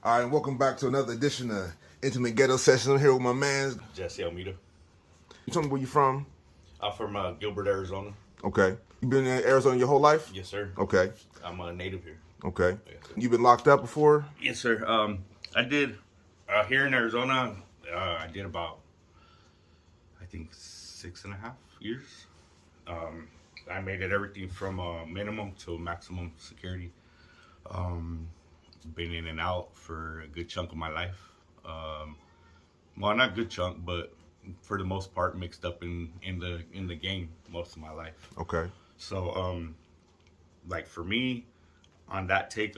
All right, and welcome back to another edition of Intimate Ghetto Sessions. I'm here with my man. Jesse Almeida. You tell me where you from? I'm from Gilbert, Arizona. Okay. You been in Arizona your whole life? Yes, sir. Okay. I'm a native here. Okay. Yes, You been locked up before? Yes, sir. I did here in Arizona. I did about, I think, 6.5 years. I made it everything from minimum to maximum security. Been in and out for a good chunk of my life. Well, not good chunk, but for the most part, mixed up in the game most of my life. Okay. So, like for me, on that take,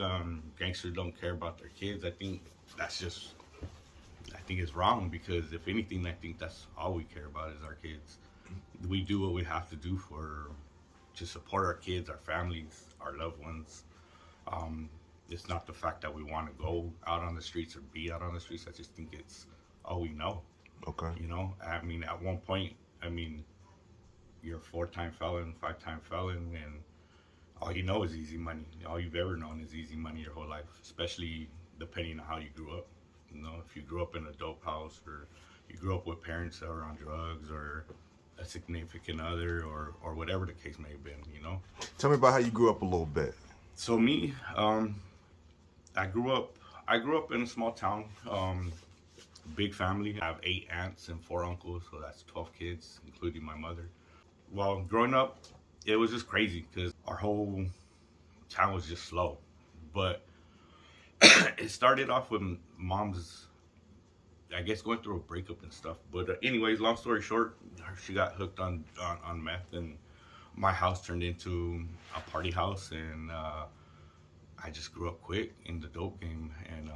gangsters don't care about their kids. I think it's wrong, because if anything, I think that's all we care about is our kids. We do what we have to do to support our kids, our families, our loved ones. It's not the fact that we want to go out on the streets or be out on the streets. I just think it's all we know. Okay. You know, I mean, at one point, you're a 4-time felon, 5-time felon, and all you know is easy money. All you've ever known is easy money your whole life, especially depending on how you grew up. You know, if you grew up in a dope house, or you grew up with parents that were on drugs, or a significant other, or whatever the case may have been, you know. Tell me about how you grew up a little bit. So me, I grew up in a small town, big family. I have 8 aunts and 4 uncles, so that's 12 kids, including my mother. Well, growing up, it was just crazy because our whole town was just slow. But it started off with mom's, I guess, going through a breakup and stuff. But anyways, long story short, she got hooked on meth, and my house turned into a party house, and I just grew up quick in the dope game, and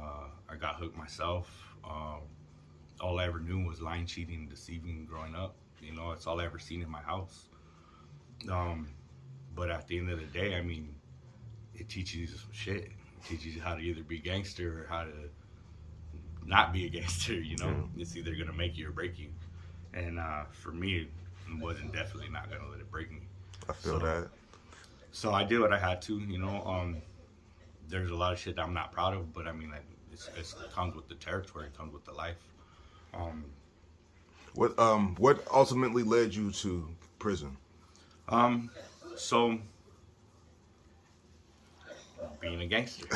I got hooked myself. All I ever knew was lying, cheating, deceiving growing up. You know, it's all I ever seen in my house. But at the end of the day, I mean, it teaches you some shit. It teaches you how to either be a gangster or how to not be a gangster, you know? It's either gonna make you or break you. And for me, it wasn't definitely not gonna let it break me. I feel that. So I did what I had to, you know. There's a lot of shit that I'm not proud of, but I mean, it comes with the territory, it comes with the life. What ultimately led you to prison? So being a gangster,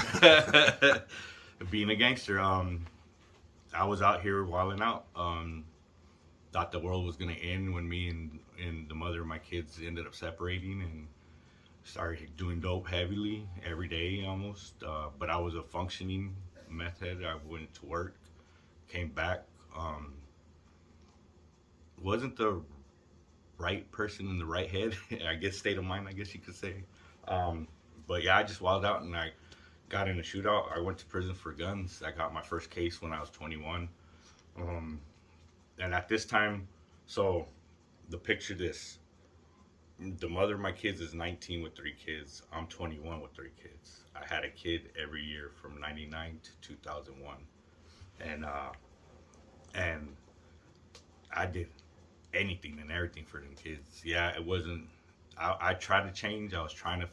I was out here wilding out. Thought the world was gonna end when me and the mother of my kids ended up separating, and started doing dope heavily every day almost. But I was a functioning meth head. I went to work, came back. Wasn't the right person in the right head. I guess state of mind, I guess you could say. But yeah, I just wilded out, and I got in a shootout. I went to prison for guns. I got my first case when I was 21. And at this time, so picture this. The mother of my kids is 19 with 3 kids. I'm 21 with 3 kids. I had a kid every year from 99 to 2001. And I did anything and everything for them kids. Yeah, it wasn't, I tried to change. I was trying to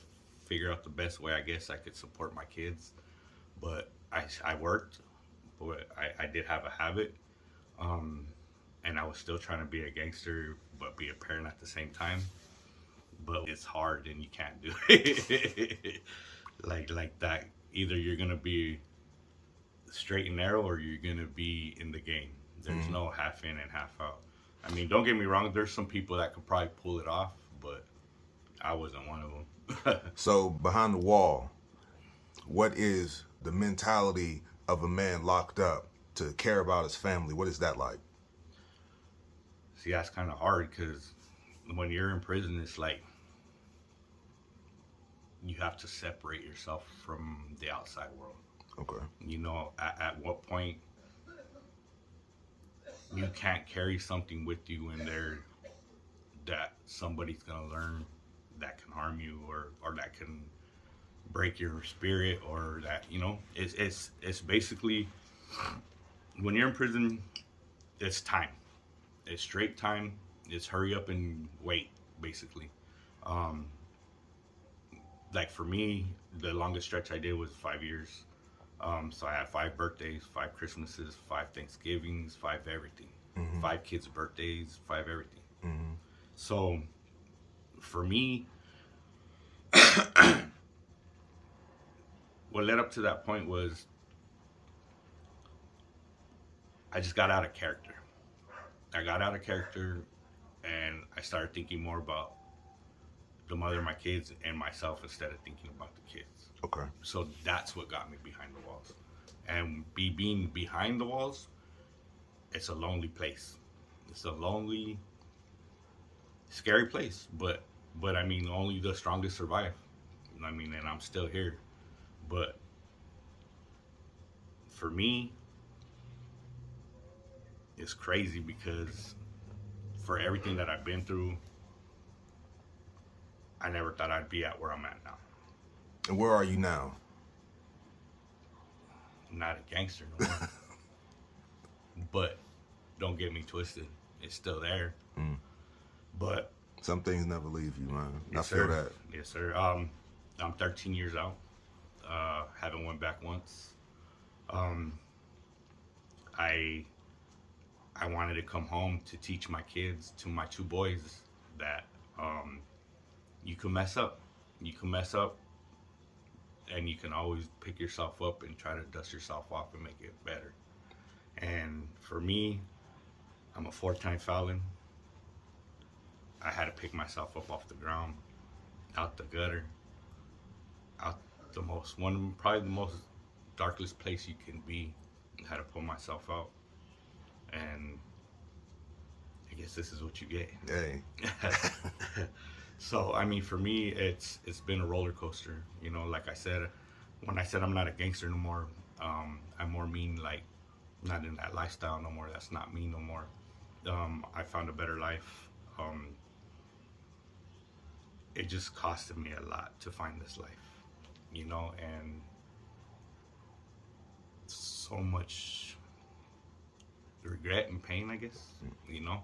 figure out the best way, I guess, I could support my kids. But I worked, but I did have a habit. And I was still trying to be a gangster, but be a parent at the same time. But it's hard, and you can't do it like that. Either you're gonna be straight and narrow, or you're gonna be in the game. There's no half in and half out. I mean, don't get me wrong. There's some people that could probably pull it off, but I wasn't one of them. So behind the wall, what is the mentality of a man locked up to care about his family? What is that like? See, that's kind of hard, because when you're in prison, it's like you have to separate yourself from the outside world. Okay. You know, at what point you can't carry something with you in there that somebody's gonna learn that can harm you, or that can break your spirit, or that, you know, it's basically, when you're in prison, it's time. It's straight time. It's hurry up and wait, basically. Like for me, the longest stretch I did was 5 years. So I had 5 birthdays, 5 Christmases, 5 Thanksgivings, 5 everything. 5 kids' birthdays, 5 everything. So for me, what led up to that point was I just got out of character. I got out of character and I started thinking more about the mother of my kids and myself instead of thinking about the kids. Okay. So that's what got me behind the walls. And being behind the walls, it's a lonely place. It's a lonely, scary place. But I mean, only the strongest survive. I mean, and I'm still here. But for me, it's crazy because for everything that I've been through, I never thought I'd be at where I'm at now. And where are you now? I'm not a gangster no more. But don't get me twisted. It's still there. But some things never leave you, man. yes, I feel sir. that. Yes, sir. I'm 13 years out. Haven't went back once. I wanted to come home to teach my kids, to my 2 boys, that you can mess up. You can mess up, and you can always pick yourself up and try to dust yourself off and make it better. And for me, I'm a 4-time felon. I had to pick myself up off the ground, out the gutter, out the probably the most darkest place you can be. I had to pull myself out. And I guess this is what you get. Hey. So I mean, for me, it's been a roller coaster. You know, like I said, when I said I'm not a gangster no more, I more mean like not in that lifestyle no more. That's not me no more. I found a better life. It just costed me a lot to find this life, you know, and so much regret and pain, I guess, you know.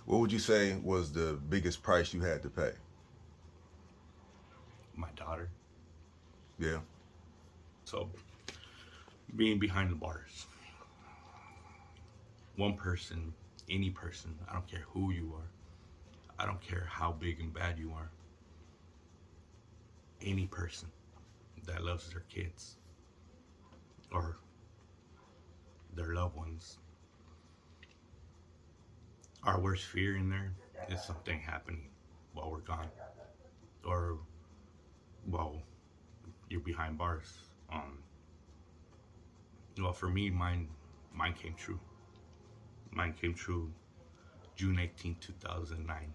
What would you say was the biggest price you had to pay? My daughter. Yeah. So, being behind the bars. One person, any person, I don't care who you are. I don't care how big and bad you are. Any person that loves their kids or their loved ones. Our worst fear in there is something happening while we're gone, or while you're behind bars. Well, for me, mine came true. Mine came true June 18, 2009.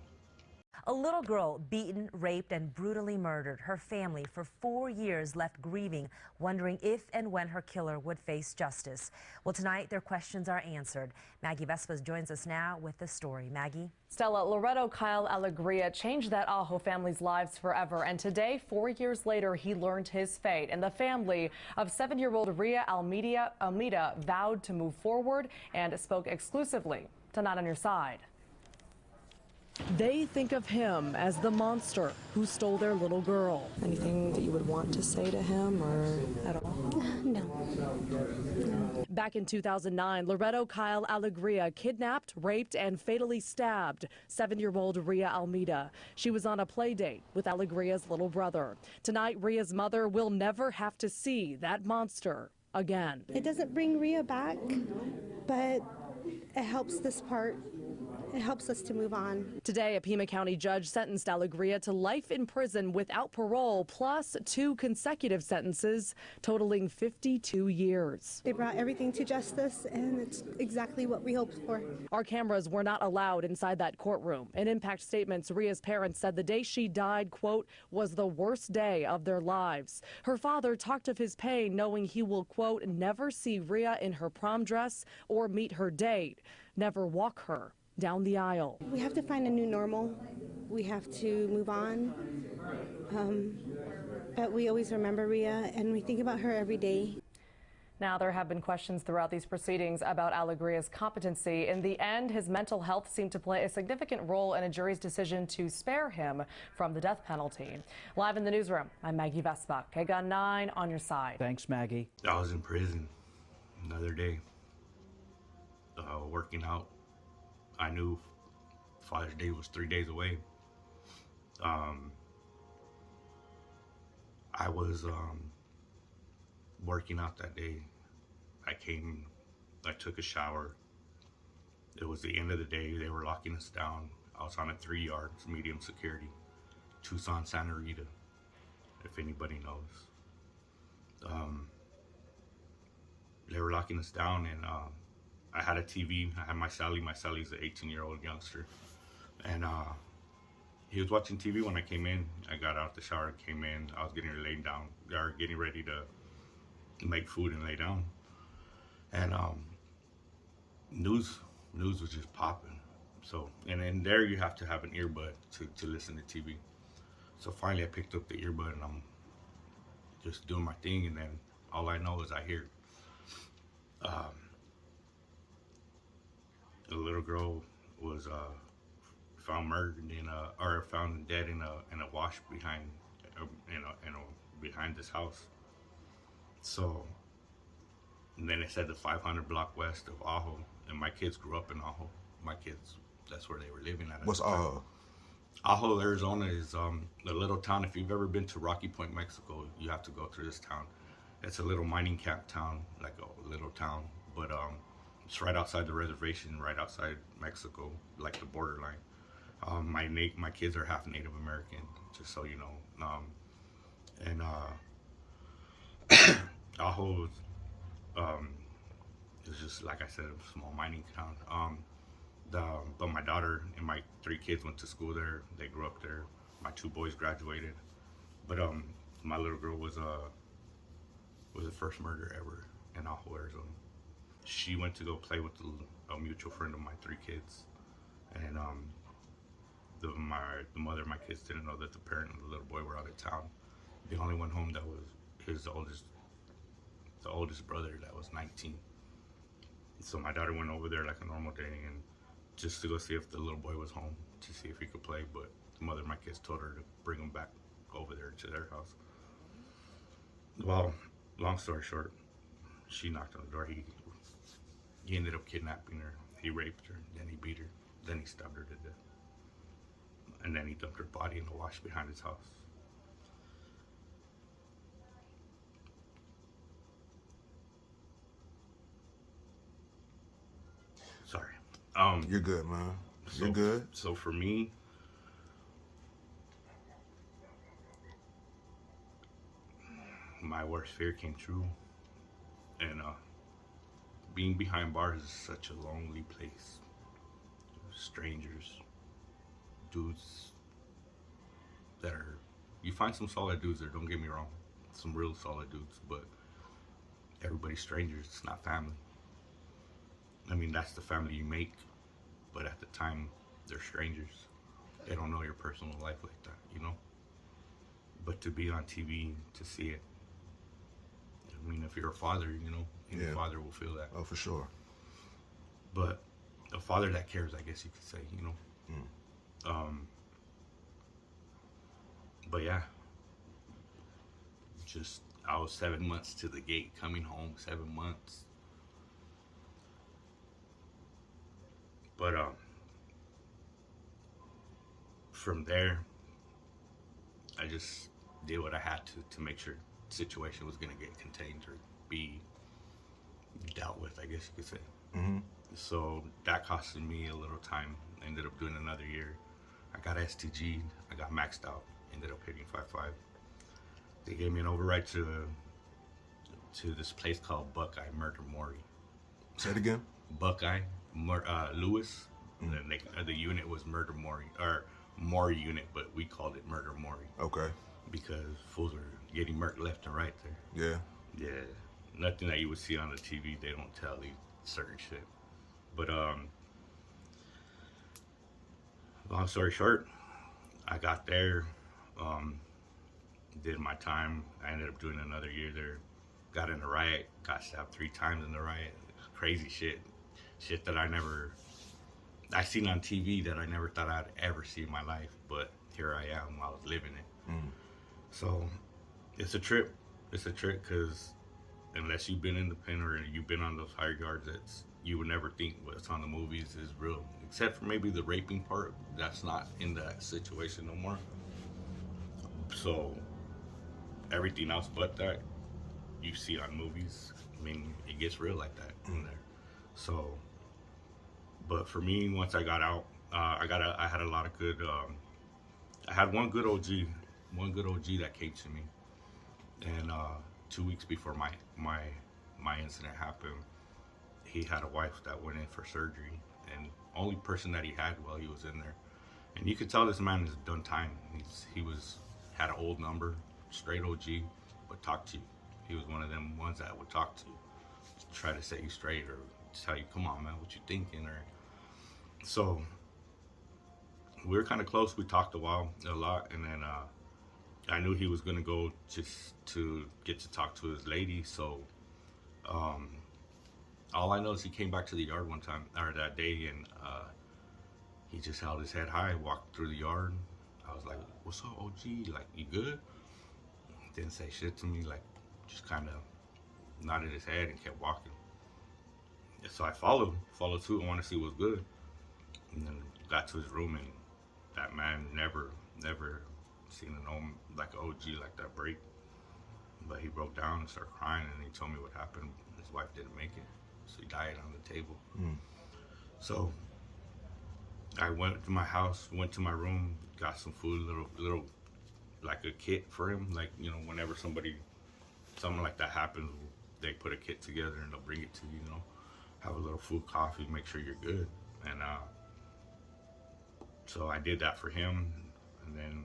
A little girl beaten, raped, and brutally murdered. Her family for 4 years left grieving, wondering if and when her killer would face justice. Well, tonight their questions are answered. Maggie Vespas joins us now with the story. Maggie? Stella, Loretto Kyle Alegria changed that Ajo family's lives forever, and today, 4 years later, he learned his fate. And the family of 7-year-old Rhea Almeida vowed to move forward and spoke exclusively to Not On Your Side. They think of him as the monster who stole their little girl. Anything that you would want to say to him or at all? No. Back in 2009, Loretto Kyle Alegria kidnapped, raped, and fatally stabbed 7-year-old Rhea Almeida. She was on a play date with Alegria's little brother. Tonight, Rhea's mother will never have to see that monster again. It doesn't bring Rhea back, but it helps this part. It helps us to move on. Today, a Pima County judge sentenced Alegria to life in prison without parole, plus 2 consecutive sentences, totaling 52 years. They brought everything to justice, and it's exactly what we hoped for. Our cameras were not allowed inside that courtroom. In impact statements, Rhea's parents said the day she died, quote, was the worst day of their lives. Her father talked of his pain, knowing he will, quote, never see Rhea in her prom dress or meet her date, never walk her down the aisle. We have to find a new normal. We have to move on. But we always remember Rhea, and we think about her every day. Now, there have been questions throughout these proceedings about Alegria's competency. In the end, his mental health seemed to play a significant role in a jury's decision to spare him from the death penalty. Live in the newsroom, I'm Maggie Vesbach. KGUN 9 on your side. Thanks, Maggie. I was in prison another day, working out. I knew Father's Day was 3 days away. I was working out that day. I took a shower. It was the end of the day. They were locking us down. I was on a 3 yards, medium security, Tucson, Santa Rita, if anybody knows. They were locking us down, and I had a TV. I had my Sally. My Sally's an 18-year-old youngster, and he was watching TV when I came in. I got out the shower, came in. I was getting ready to make food and lay down, and news was just popping. So, and in there you have to have an earbud to listen to TV. So finally, I picked up the earbud and I'm just doing my thing, and then all I know is I hear a little girl was found murdered or found dead in a wash behind behind this house. So, and then it said the 500 block west of Ajo, and my kids grew up in Ajo. My kids, that's where they were living at. What's Ajo? Ajo, Arizona is a little town. If you've ever been to Rocky Point, Mexico, you have to go through this town. It's a little mining camp town, like a little town, but it's right outside the reservation, right outside Mexico, like the borderline. My kids are half Native American, just so you know. And Ajo is just, like I said, a small mining town. But my daughter and my 3 kids went to school there. They grew up there. My 2 boys graduated, but my little girl was the first murder ever in Ajo, Arizona. She went to go play with a mutual friend of my 3 kids, and the mother of my kids didn't know that the parent and the little boy were out of town. The only one home that was the oldest brother that was 19. So my daughter went over there like a normal day, and just to go see if the little boy was home, to see if he could play. But the mother of my kids told her to bring him back over there to their house. Well, long story short, she knocked on the door. He ended up kidnapping her. He raped her, then he beat her, then he stabbed her to death. And then he dumped her body in the wash behind his house. Sorry. You're good, man. You're good. So for me, my worst fear came true, and being behind bars is such a lonely place. Strangers, dudes that are, you find some solid dudes there, don't get me wrong, some real solid dudes, but everybody's strangers. It's not family. I mean, that's the family you make, but at the time, they're strangers. They don't know your personal life like that, you know? But to be on TV, to see it, I mean, if you're a father, you know, any father will feel that. Oh, for sure. But a father that cares, I guess you could say, you know? But yeah, just, I was 7 months to the gate, coming home, 7 months. But from there, I just did what I had to make sure the situation was going to get contained or be dealt with, I guess you could say. Mm-hmm. So that costed me a little time. I ended up doing another year. I got STG'd. I got maxed out. Ended up hitting 5.5. They gave me an override to this place called Buckeye Murder Mori. Say it again. Buckeye, Lewis. Mm-hmm. The unit was Murder Mori, or Mori unit, but we called it Murder Mori. Okay. Because fools are getting murked left and right there. Yeah. Yeah. Nothing that you would see on the TV, they don't tell you certain shit. But long story short, I got there, did my time. I ended up doing another year there. got in a riot, got stabbed 3 times in the riot. Crazy shit that I seen on TV that I never thought I'd ever see in my life, but here I am, I was living it. So it's a trip because unless you've been in the pen or you've been on those higher yards, you would never think what's on the movies is real, except for maybe the raping part. That's not in that situation no more. So everything else but that you see on movies, I mean, it gets real like that in there. So, but for me, once I got out, I had a lot of good. I had one good OG that came to me, and 2 weeks before my incident happened, he had a wife that went in for surgery, and only person that he had while he was in there, and you could tell this man has done time. He had an old number, straight OG, but talk to you. He was one of them ones that would talk to you, try to set you straight or tell you, come on man, what you thinking? Or so we were kind of close. We talked a lot, and then I knew he was gonna go just to get to talk to his lady. So all I know is he came back to the yard one time, or that day, and he just held his head high, walked through the yard. I was like, what's up, OG? Like, you good? Didn't say shit to me, like, just kind of nodded his head and kept walking. So I followed suit. I want to see what's good. And then got to his room, and that man never seen like an OG like that break. But he broke down and started crying, and he told me what happened. His wife didn't make it, so he died on the table. So I went to my house, went to my room, got some food, little like a kit for him. Like, you know, whenever something like that happens, they put a kit together and they'll bring it to you, you know. Have a little food, coffee, make sure you're good. And so I did that for him, and then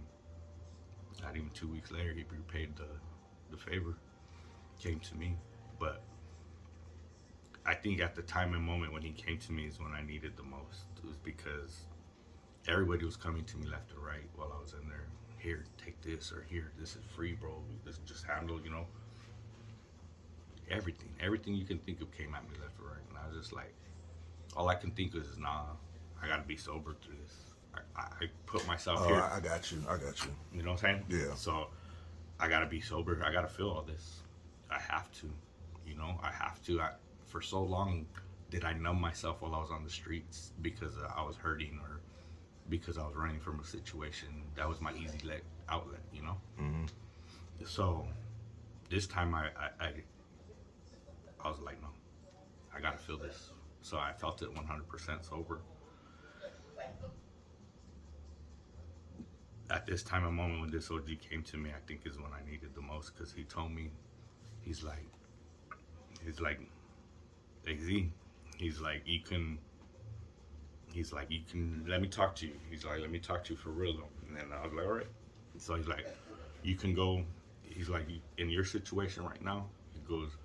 not even 2 weeks later, he repaid the favor, came to me. But I think at the time and moment when he came to me is when I needed the most. It was because everybody was coming to me left and right while I was in there. Here, take this, or here, this is free, bro. This just handle, you know. Everything you can think of came at me left and right. And I was just like, all I can think of is, nah, I gotta be sober through this. I put myself here. I got you. You know what I'm saying? Yeah. So I gotta be sober. I gotta feel all this. I have to. You know, I have to. For so long did I numb myself while I was on the streets because I was hurting or because I was running from a situation. That was my easy outlet, you know? So this time I was like, no, I gotta feel this. So I felt it 100% sober. At this time and moment when this OG came to me, I think is when I needed the most, because he told me, he's like, hey Z, he's like, you can, let me talk to you. He's like, let me talk to you for real though. And I was like, all right. So he's like, you can go, he's like, in your situation right now, he goes,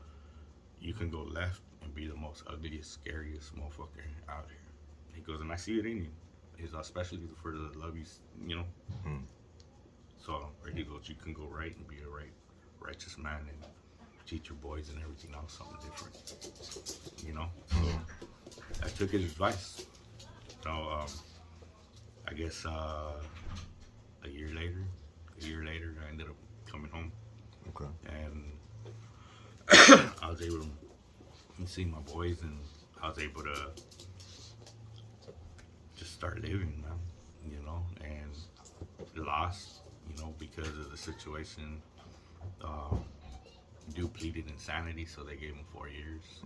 you can go left and be the most ugliest, scariest motherfucker out here. He goes, and I see it in you. He's especially for the love you know. So, or he goes, you can go right and be a righteous man and teach your boys and everything else something different, you know. So I took his advice. So I guess a year later, I ended up coming home. Okay. And I was able to see my boys, and I was able to just start living, man, you know. And lost, you know, because of the situation. Dude pleaded insanity, so they gave him 4 years.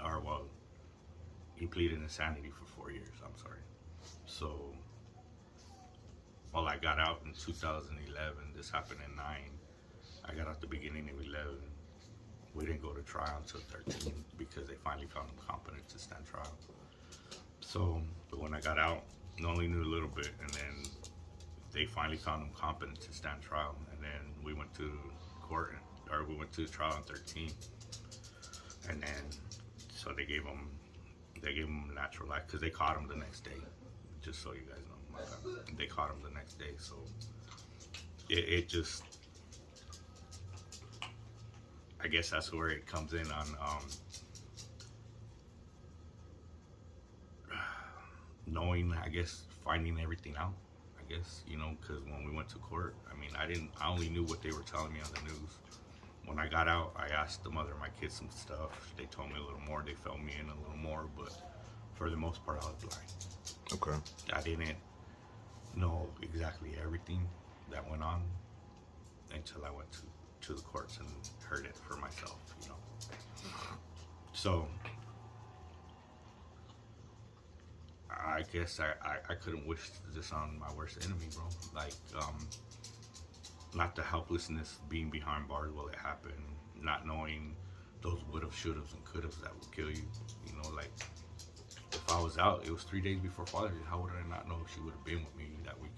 Or, well, he pleaded insanity for 4 years, I'm sorry. So, well, I got out in 2011. This happened in 9. I got out the beginning of 11. We didn't go to trial until 13 because they finally found him competent to stand trial. So, but when I got out, I only knew a little bit, and then they finally found him competent to stand trial. And then we went to court, or we went to trial in 13. And then, so they gave him natural life because they caught him the next day. Just so you guys know, they caught him the next day. So it just, I guess that's where it comes in on knowing, I guess, finding everything out, I guess, you know, because when we went to court, I mean, I only knew what they were telling me on the news. When I got out, I asked the mother of my kids some stuff. They told me a little more. They filled me in a little more, but for the most part, I was blind. Okay. I didn't know exactly everything that went on until I went to the courts and heard it for myself, you know. So I guess I couldn't wish this on my worst enemy, bro. Like, not the helplessness being behind bars while it happened, not knowing those would've, should've, and could've that would kill you. You know, like, if I was out, it was 3 days before Father's Day, how would I not know if she would've been with me that weekend?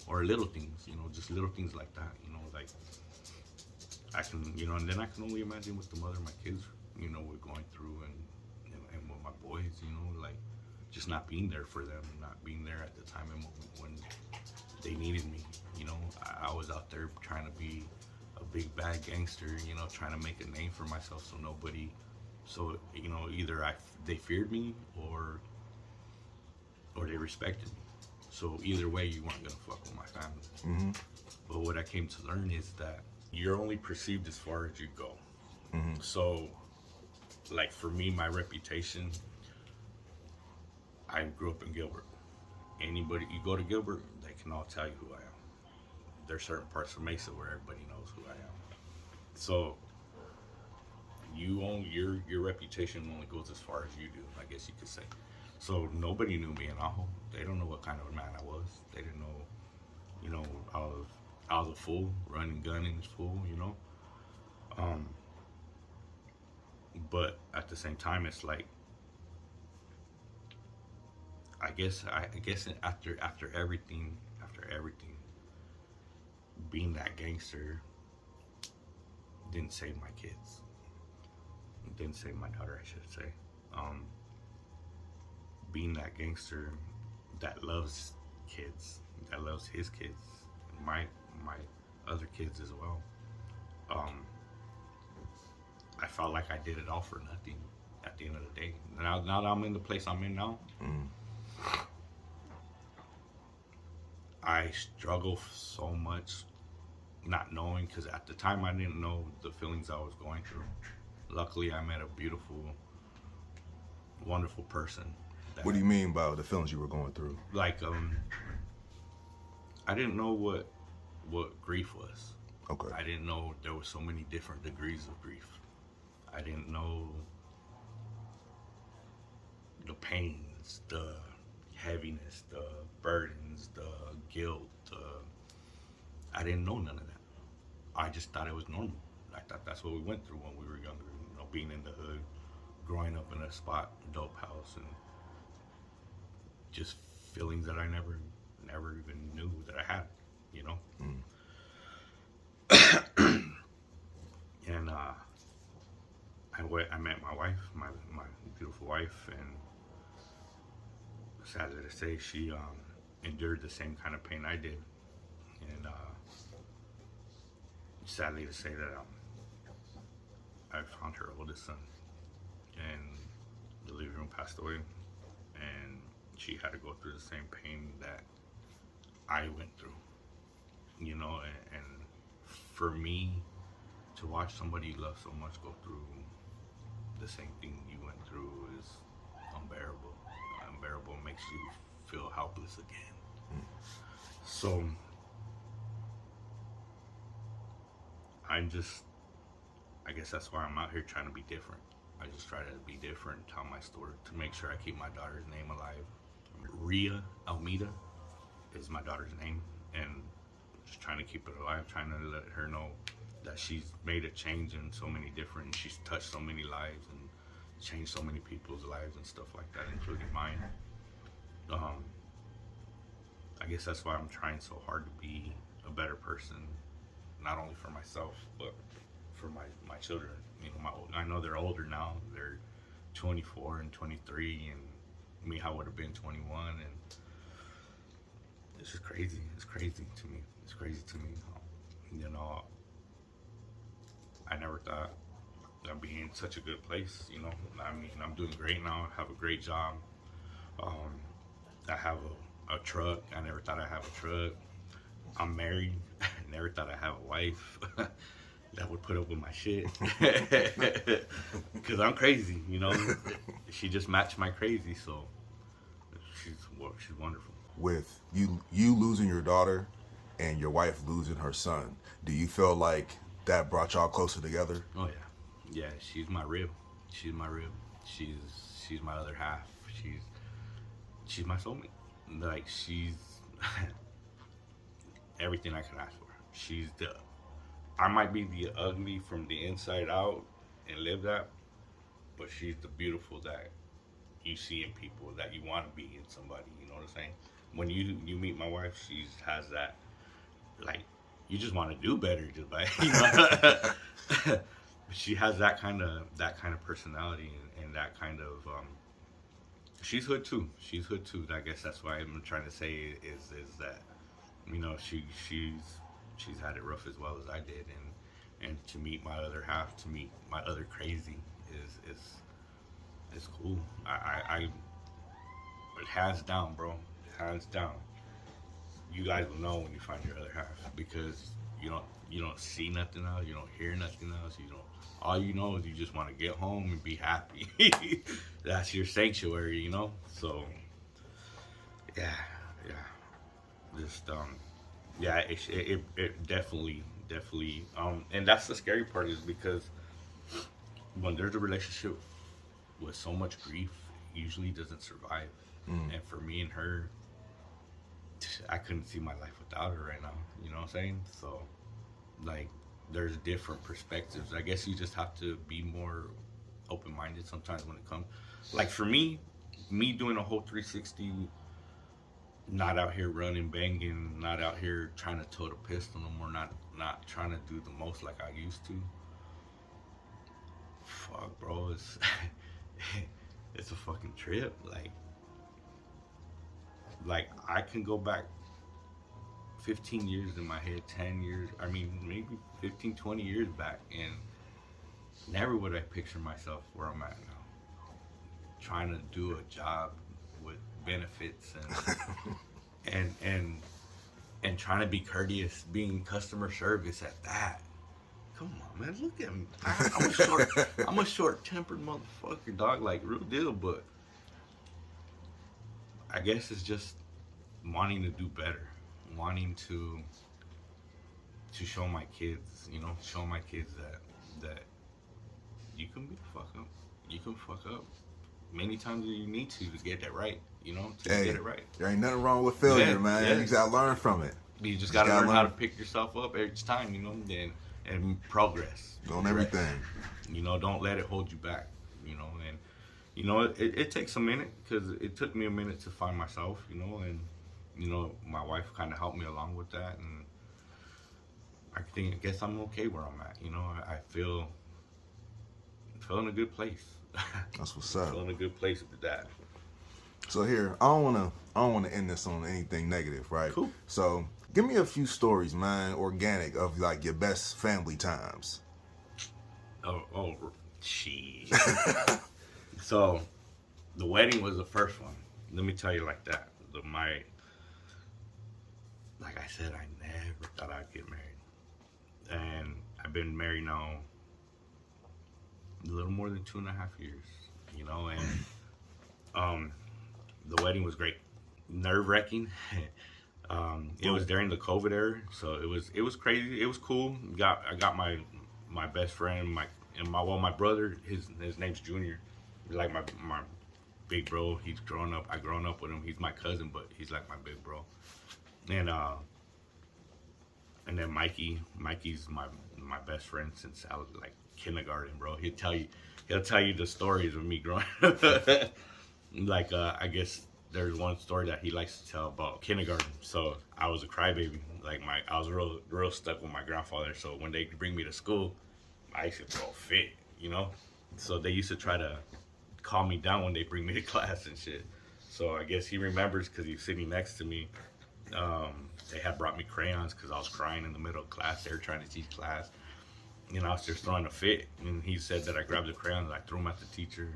Or little things, you know, just little things like that, you know, like, I can, you know, and then I can only imagine what the mother of my kids, you know, were going through, and with my boys, you know, like, just not being there for them, not being there at the time and moment when they needed me. You know, I was out there trying to be a big bad gangster, you know, trying to make a name for myself, so you know, either they feared me or they respected me. So either way, you weren't gonna fuck with my family. But what I came to learn is that you're only perceived as far as you go. So, like, for me, my reputation, I grew up in Gilbert. Anybody, you go to Gilbert, they can all tell you who I am. There's certain parts of Mesa where everybody knows who I am. So your reputation only goes as far as you do, I guess you could say. So nobody knew me in Ajo. They don't know what kind of a man I was. They didn't know, you know, I was a fool, running, gunning fool, you know. But at the same time, it's like, I guess after everything, being that gangster didn't save my kids. It didn't save my daughter, I should say. Being that gangster that loves kids, that loves his kids, my other kids as well. I felt like I did it all for nothing at the end of the day. Now that I'm in the place I'm in now, I struggle so much not knowing, because at the time I didn't know the feelings I was going through. Luckily, I met a beautiful, wonderful person. What do you mean by the feelings you were going through? Like, I didn't know what grief was. Okay. I didn't know there were so many different degrees of grief. I didn't know the pains, the heaviness, the burdens, the guilt. I didn't know none of that. I just thought it was normal. I thought that's what we went through when we were younger. You know, being in the hood, growing up in a spot, dope house, and just feelings that I never even knew that I had. You know. And I met my wife, my beautiful wife, and sadly to say, she endured the same kind of pain I did. And sadly to say that I found her oldest son, and the living room passed away, and she had to go through the same pain that I went through. You know, and for me to watch somebody you love so much go through the same thing you went through is unbearable. Unbearable, makes you feel helpless again. So I guess that's why I'm out here trying to be different. I just try to be different, tell my story, to make sure I keep my daughter's name alive. Rhea Almeida is my daughter's name, and just trying to keep it alive, trying to let her know that she's made a change in so many different, she's touched so many lives and changed so many people's lives and stuff like that, including mine. I guess that's why I'm trying so hard to be a better person, not only for myself, but for my children. You know, I know they're older now. They're 24 and 23, and me, I would have been 21, and it's just crazy. It's crazy to me. It's crazy to me. You know, I never thought be in such a good place, you know. I mean, I'm doing great now. I have a great job. I have a truck. I never thought I'd have a truck. I'm married. Never thought I'd have a wife that would put up with my shit. Because I'm crazy, you know. She just matched my crazy, so she's wonderful. With you losing your daughter and your wife losing her son, do you feel like that brought y'all closer together? Oh yeah. Yeah, she's my rib. She's my rib. She's my other half. She's my soulmate. Like, she's everything I could ask for. I might be the ugly from the inside out and live that, but she's the beautiful that you see in people, that you want to be in somebody, you know what I'm saying? When you meet my wife, she has that, like, you just want to do better, just by, you know. She has that kind of personality and that kind of she's hood too. She's hood too. I guess that's why I'm trying to say is that, you know, she's had it rough as well as I did, and to meet my other half, to meet my other crazy is cool. I hands down, bro, hands down. You guys will know when you find your other half, because you don't see nothing else, you don't hear nothing else, all you know is you just want to get home and be happy. That's your sanctuary, you know. So yeah, just yeah, it definitely and that's the scary part, is because when there's a relationship with so much grief, it usually doesn't survive. And for me and her, I couldn't see my life without her right now, you know what I'm saying? So, like, there's different perspectives. I guess you just have to be more open-minded sometimes when it comes. Like, for me doing a whole 360, not out here running, banging, not out here trying to tote a pistol no more, not trying to do the most like I used to. Fuck, bro, it's a fucking trip. Like I can go back 15 years in my head, 10 years, I mean, maybe 15, 20 years back, and never would I picture myself where I'm at now. Trying to do a job with benefits and trying to be courteous, being customer service at that. Come on, man, look at me. I'm a short-tempered motherfucker, dog, like, real deal, but I guess it's just wanting to do better, wanting to show my kids, you know, show my kids that you can be the fuck up. You can fuck up many times as you need to get that right, you know, to get it right. There ain't nothing wrong with failure, man. Yeah. You just gotta learn from it. You just gotta learn how to pick yourself up each time, you know, and progress on everything. You know, don't let it hold you back, you know, and you know, it takes a minute, because it took me a minute to find myself, you know, and, you know, my wife kind of helped me along with that, and I guess I'm okay where I'm at, you know. I feel in a good place. That's what's up. Feel in a good place with that. So here, I don't wanna end this on anything negative, right? Cool. So give me a few stories, man, organic, of like your best family times. Oh, shit. So, the wedding was the first one. Let me tell you like that. Like I said, I never thought I'd get married. And I've been married now a little more than 2.5 years, you know, and the wedding was great. Nerve-wracking. It was during the COVID era, so it was crazy. It was cool. I got my best friend, my brother, his name's Junior. Like my big bro. He's grown up. I grown up with him. He's my cousin, but he's like my big bro. And then Mikey's my best friend since I was like kindergarten, bro. He'll tell you the stories of me growing up. Like I guess there's one story that he likes to tell about kindergarten. So I was a crybaby. Like I was real stuck with my grandfather. So when they bring me to school, I used to throw a fit, you know. So they used to try to calm me down when they bring me to class and shit. So I guess he remembers because he's sitting next to me. They had brought me crayons because I was crying in the middle of class. They were trying to teach class. you know, I was just throwing a fit, and he said that I grabbed the crayons and I threw them at the teacher.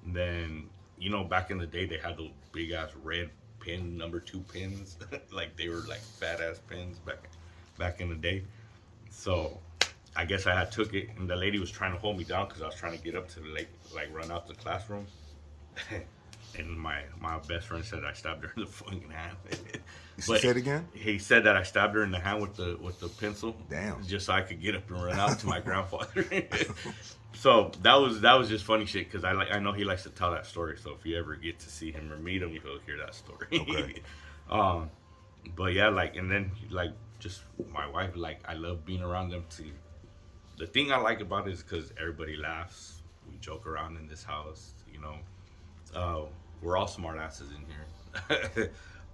And then, you know, back in the day, they had those big ass red pin, number 2 pins, like they were like fat ass pins back in the day. So I guess I had took it, and the lady was trying to hold me down because I was trying to get up to the like run out the classroom. And my best friend said I stabbed her in the fucking hand. Say it again? He said that I stabbed her in the hand with the pencil. Damn. Just so I could get up and run out to my grandfather. So that was just funny shit, because I know he likes to tell that story. So if you ever get to see him or meet him, you'll hear that story. Okay. But yeah, like, and then like just my wife, like, I love being around them too. The thing I like about it is because everybody laughs. We joke around in this house, you know. We're all smart asses in here.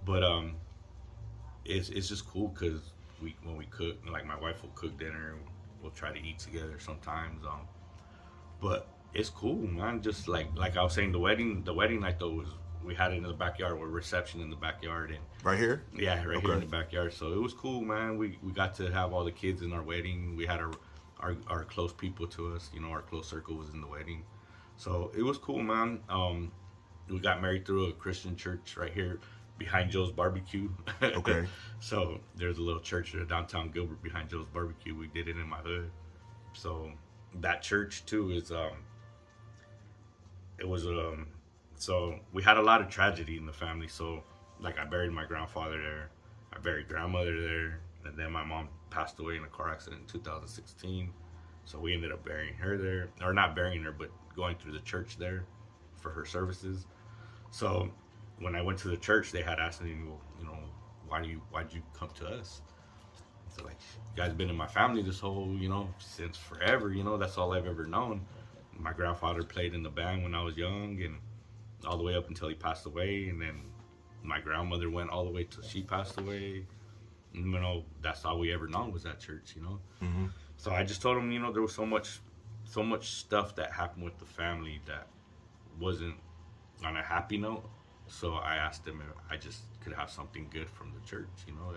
But it's just cool because when we cook, like, my wife will cook dinner, we'll try to eat together sometimes. But it's cool, man. Just like I was saying, the wedding night though was, we had it in the backyard, with reception in the backyard, and right here. Yeah, right here in the backyard. So it was cool, man. We got to have all the kids in our wedding. We had our close people to us, you know, our close circle was in the wedding. So it was cool, man. We got married through a Christian church right here behind Joe's Barbecue. Okay. So there's a little church there downtown Gilbert behind Joe's Barbecue. We did it in my hood. So that church too is so we had a lot of tragedy in the family. So like, I buried my grandfather there, I buried grandmother there, and then my mom passed away in a car accident in 2016. So we ended up burying her there, or not burying her, but going through the church there for her services. So when I went to the church, they had asked me, well, you know, why'd you come to us? So like, you guys been in my family this whole, you know, since forever, you know, that's all I've ever known. My grandfather played in the band when I was young, and all the way up until he passed away. And then my grandmother went all the way till she passed away. And, you know, that's all we ever known was that church, you know. Mm-hmm. So I just told him, you know, there was so much stuff that happened with the family that wasn't on a happy note. So I asked him if I just could have something good from the church, you know,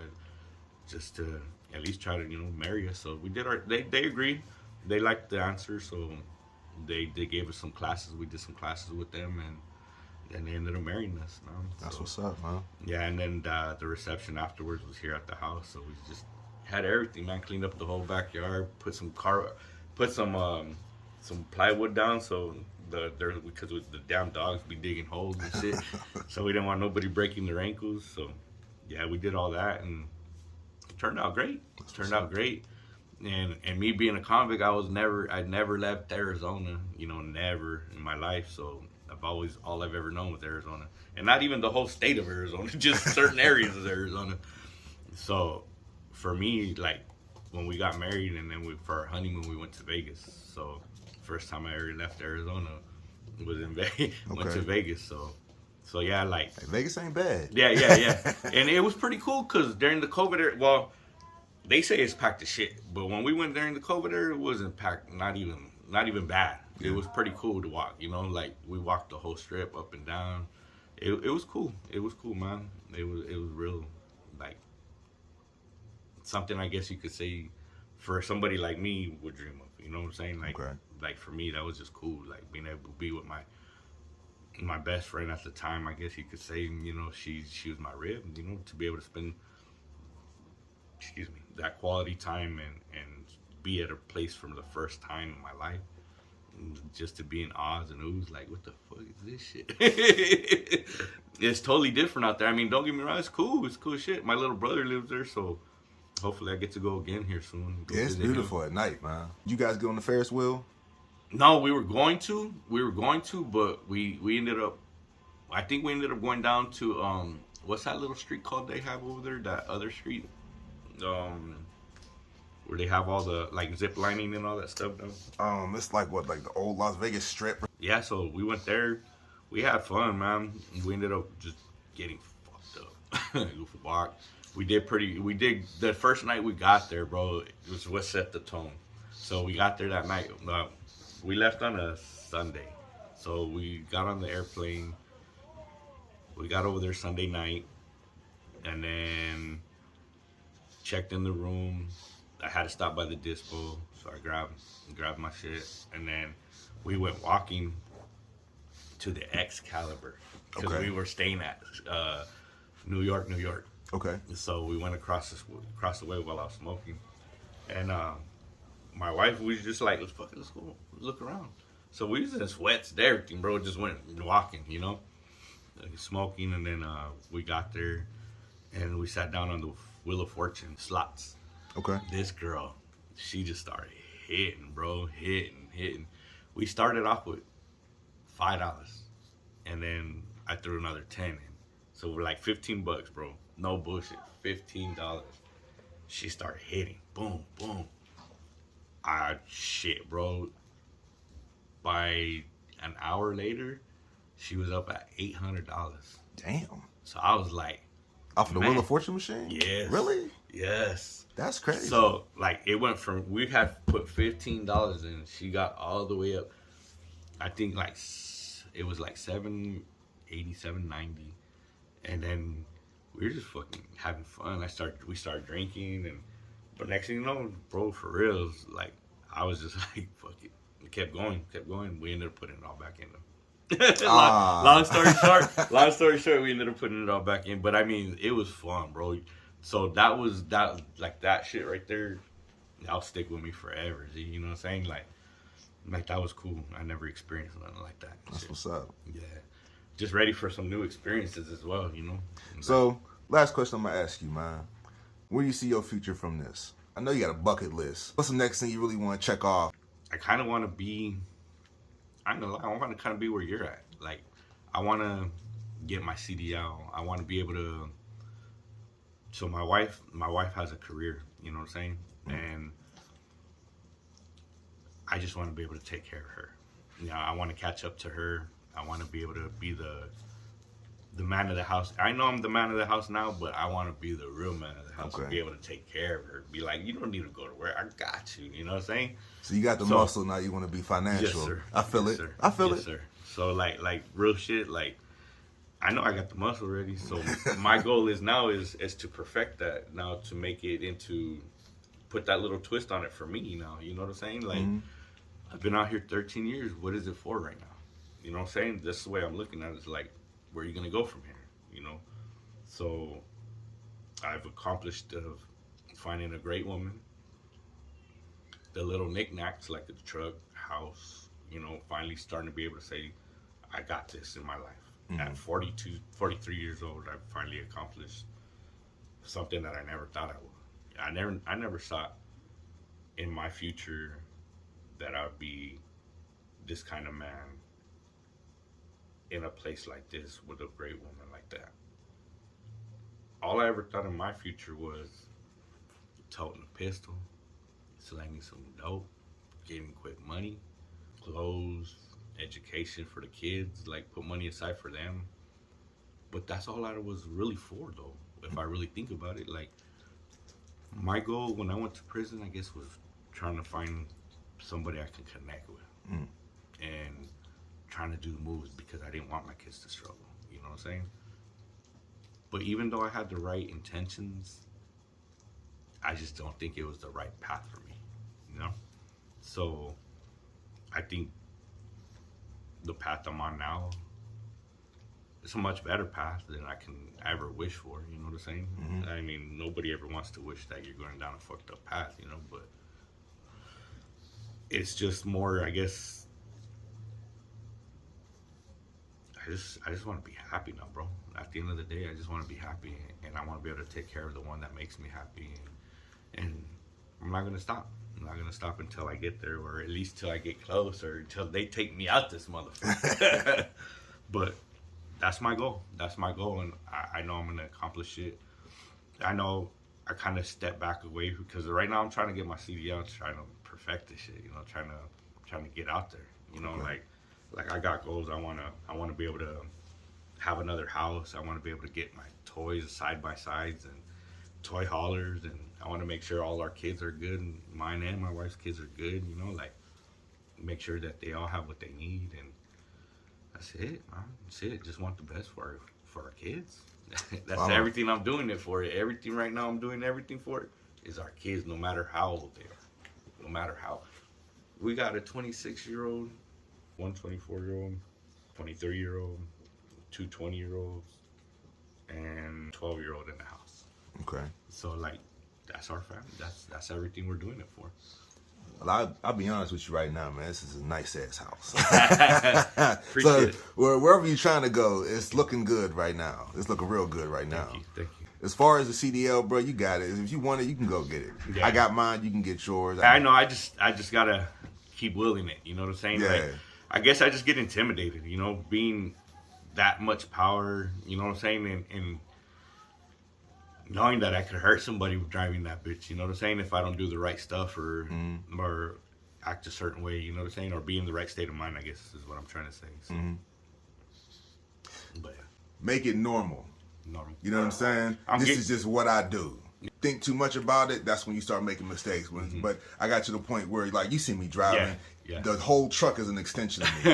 just to at least try to, you know, marry us. So we did they agreed. They liked the answer, so they gave us some classes. We did some classes with them, and they ended up marrying us, man. That's what's up, man. Yeah, and then the reception afterwards was here at the house, so we just had everything, man. Cleaned up the whole backyard, put some plywood down, so because with the damn dogs be digging holes and shit, so we didn't want nobody breaking their ankles. So yeah, we did all that, and it turned out great. And me being a convict, I'd never left Arizona, you know, never in my life. So all I've ever known was Arizona, and not even the whole state of Arizona, just certain areas of Arizona. So for me, like, when we got married, and then for our honeymoon, we went to Vegas. So first time I ever left Arizona was in Vegas. Went to Vegas. So yeah, like, hey, Vegas ain't bad. Yeah. And it was pretty cool because during the COVID era, well, they say it's packed as shit, but when we went during the COVID era, it wasn't packed. Not even bad. Yeah. It was pretty cool to walk. You know, like, we walked the whole strip up and down. It was cool. It was cool, man. It was real, like, something I guess you could say for somebody like me would dream of. You know what I'm saying? Like, like, for me, that was just cool. Like, being able to be with my best friend at the time, I guess you could say. You know, she was my rib. You know, to be able to spend, that quality time and be at a place for the first time in my life, and just to be in Oz and oohs, like, what the fuck is this shit? It's totally different out there. I mean, don't get me wrong, it's cool shit. My little brother lives there, so hopefully I get to go again here soon. Yeah, it's beautiful at night, man. You guys go on the Ferris wheel? No, we were going to, but we ended up, I think we ended up going down to, what's that little street called they have over there? That other street, where they have all the, like, zip lining and all that stuff down. It's like what, like the old Las Vegas Strip? Yeah, so we went there. We had fun, man. We ended up just getting fucked up. We did the first night we got there, bro. It was what set the tone. So we got there that night. We left on a Sunday, so we got on the airplane. We got over there Sunday night, and then checked in the room. I had to stop by the dispo, so I grabbed my shit, and then we went walking to the Excalibur because we were staying at New York. Okay. So we went across the way while I was smoking, and my wife, we was just like, let's go look around. So we was in sweats and everything, bro. Just went walking, you know, smoking, and then we got there, and we sat down on the Wheel of Fortune slots. Okay. This girl, she just started hitting, bro, hitting. We started off with $5, and then I threw another 10 in. So we're like $15, bro. No bullshit, $15. She started hitting, boom, boom. Shit, bro. By an hour later, she was up at $800. Damn. So I was like, off of the Wheel of Fortune machine? Yes. Really? Yes. That's crazy. So like it went from, we had put $15 in, she got all the way up. I think like it was like $780, $790, and then we were just fucking having fun. We started drinking, but next thing you know, bro, for real, it was like I was just like, fuck it. We kept going. We ended up putting it all back in them. Long story short, we ended up putting it all back in. But I mean, it was fun, bro. So that shit right there, that'll stick with me forever. See? You know what I'm saying? Like that was cool. I never experienced nothing like that. That's what's up. Yeah. Just ready for some new experiences as well, you know? So, last question I'm going to ask you, man. Where do you see your future from this? I know you got a bucket list. What's the next thing you really want to check off? I kind of want to be, I want to kind of be where you're at. Like, I want to get my CD out. I want to be able to, so my wife has a career, you know what I'm saying? And I just want to be able to take care of her. You know, I want to catch up to her. I want to be able to be the man of the house. I know I'm the man of the house now, but I want to be the real man of the house. Okay. Be able to take care of her. Be like, you don't need to go to work. I got you. You know what I'm saying? So you got the muscle, now you want to be financial. Yes, sir. I feel yes, it. Sir. I feel yes, it. Sir. So like real shit, like I know I got the muscle ready. So my goal is to perfect that now, to make it into, put that little twist on it for me now. You know what I'm saying? Like, I've been out here 13 years. What is it for right now? You know what I'm saying? That's the way I'm looking at it. It's like, where are you going to go from here? You know? So I've accomplished finding a great woman. The little knickknacks like the truck, house, you know, finally starting to be able to say, I got this in my life. At 43 years old, I've finally accomplished something that I never thought I would. I never thought in my future that I would be this kind of man in a place like this with a great woman like that. All I ever thought in my future was toting a pistol, slanging some dope, getting quick money, clothes, education for the kids, like put money aside for them. But that's all I was really for, though, if I really think about it. Like, my goal when I went to prison, I guess, was trying to find somebody I can connect with and trying to do moves because I didn't want my kids to struggle. You know what I'm saying? But even though I had the right intentions, I just don't think it was the right path for me, you know? So I think the path I'm on now, it's a much better path than I can ever wish for, you know what I'm saying? I mean, nobody ever wants to wish that you're going down a fucked up path, you know, but it's just more, I guess, I just want to be happy now, bro. At the end of the day, I just want to be happy, and I want to be able to take care of the one that makes me happy, and I'm not going to stop. I'm not going to stop until I get there, or at least till I get close, or until they take me out this motherfucker. But that's my goal. That's my goal, and I know I'm going to accomplish it. I know I kind of step back away because right now I'm trying to get my CD out, trying to perfect this shit, you know, trying to get out there, you know, like I got goals. I want to be able to have another house. I want to be able to get my toys side by sides and toy haulers, and I want to make sure all our kids are good, and mine and my wife's kids are good, you know, like make sure that they all have what they need, and that's it, man. That's it. Just want the best for our kids. That's everything I'm doing it for. Everything right now, I'm doing everything for it is our kids, no matter how old they are. No matter how. We got a 26-year-old, one 24-year-old, 23-year-old, two 20-year-olds, and 12-year-old in the house. Okay. So, like, that's our family. That's everything we're doing it for. Well, I'll be honest with you right now, man. This is a nice ass house. Appreciate it. Wherever you're trying to go, it's looking good right now. It's looking real good right now. Thank you. As far as the CDL, bro, you got it. If you want it, you can go get it. Yeah. I got mine. You can get yours. I know. I just gotta keep willing it. You know what I'm saying? Yeah. Like, I guess I just get intimidated. You know, being that much power. You know what I'm saying? And knowing that I could hurt somebody with driving that bitch. You know what I'm saying? If I don't do the right stuff or act a certain way. You know what I'm saying? Or be in the right state of mind. I guess is what I'm trying to say. So, but yeah. Make it normal. Normal. You know what I'm saying? This is just what I do. Think too much about it, that's when you start making mistakes. But I got to the point where, like, you see me driving, the whole truck is an extension of me.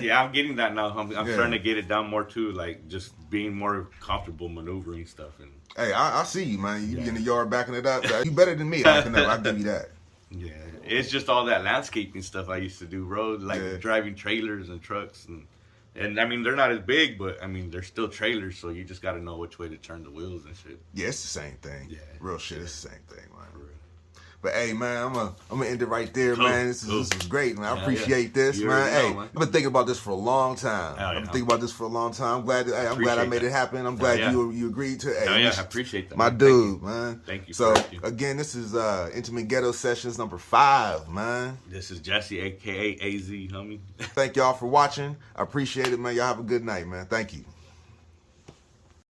Yeah, I'm getting that now. I'm trying to get it down more too, like just being more comfortable maneuvering stuff. And hey, I see you, man. You in the yard backing it up. You better than me. I'll give you that. Yeah, it's just all that landscaping stuff I used to do, bro. Like driving trailers and trucks and I mean, they're not as big, but I mean, they're still trailers, so you just got to know which way to turn the wheels and shit. Yeah, it's the same thing. Yeah. Real shit, it's the same thing, man. But hey, man, I'm gonna end it right there, man. This is great, man. I appreciate this, man. Hey, I've been thinking about this for a long time. I've been thinking about this for a long time. I'm glad I made it happen. I'm glad you agreed to. Hey, I appreciate that, my dude, man. Thank you. So again, this is Intimate Ghetto Sessions number 5, man. This is Jesse, aka AZ, homie. Thank y'all for watching. I appreciate it, man. Y'all have a good night, man. Thank you.